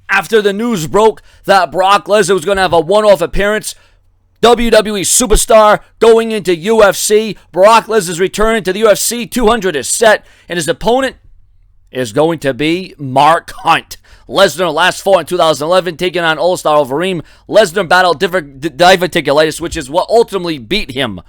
after the news broke that Brock Lesnar was going to have a one-off appearance, WWE superstar going into UFC. Brock Lesnar's return to the UFC 200 is set, and his opponent is going to be Mark Hunt. Lesnar last fought in 2011, taking on All-Star Overeem. Lesnar battled diverticulitis, which is what ultimately beat him.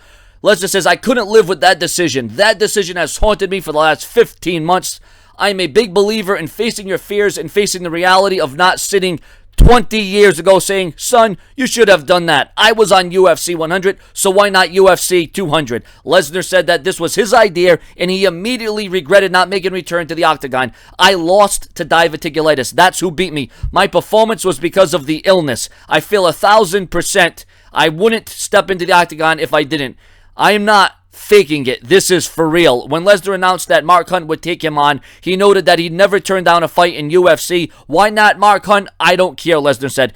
Lesnar says, I couldn't live with that decision. That decision has haunted me for the last 15 months. I am a big believer in facing your fears and facing the reality of not sitting 20 years ago saying, son, you should have done that. I was on UFC 100, so why not UFC 200? Lesnar said that this was his idea, and he immediately regretted not making a return to the octagon. I lost to diverticulitis. That's who beat me. My performance was because of the illness. I feel 1,000%. I wouldn't step into the octagon if I didn't. I am not faking it. This is for real. When Lesnar announced that Mark Hunt would take him on, he noted that he'd never turn down a fight in UFC. Why not Mark Hunt? I don't care, Lesnar said.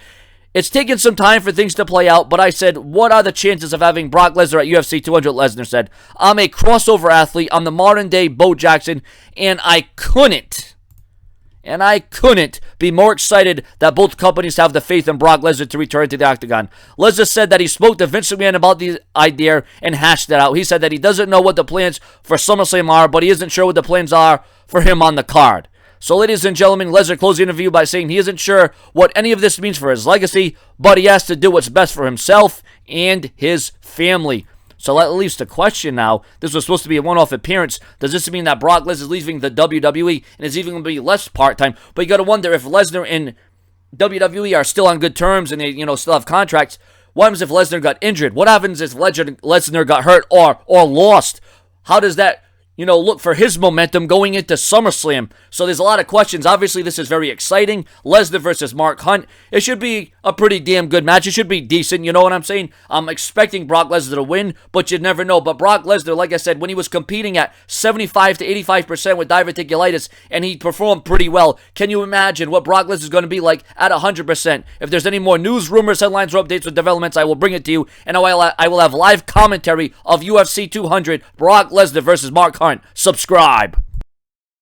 It's taken some time for things to play out, but I said, what are the chances of having Brock Lesnar at UFC 200, Lesnar said. I'm a crossover athlete. I'm the modern day Bo Jackson, and I couldn't be more excited that both companies have the faith in Brock Lesnar to return to the octagon. Lesnar said that he spoke to Vince McMahon about the idea and hashed it out. He said that he doesn't know what the plans for SummerSlam are, but he isn't sure what the plans are for him on the card. So, ladies and gentlemen, Lesnar closed the interview by saying he isn't sure what any of this means for his legacy, but he has to do what's best for himself and his family. So that leaves the question now. This was supposed to be a one-off appearance. Does this mean that Brock Lesnar is leaving the WWE and is even going to be less part-time? But you got to wonder if Lesnar and WWE are still on good terms and they, still have contracts. What happens if Lesnar got injured? What happens if Lesnar got hurt or lost? How does that, look for his momentum going into SummerSlam? So there's a lot of questions. Obviously, this is very exciting. Lesnar versus Mark Hunt. It should be a pretty damn good match. It should be decent, you know what I'm saying? I'm expecting Brock Lesnar to win, but you never know. But Brock Lesnar, like I said, when he was competing at 75 to 85% with diverticulitis, and he performed pretty well, can you imagine what Brock Lesnar is going to be like at 100%? If there's any more news, rumors, headlines, or updates with developments, I will bring it to you, and I will have live commentary of UFC 200, Brock Lesnar versus Mark Hunt. Subscribe.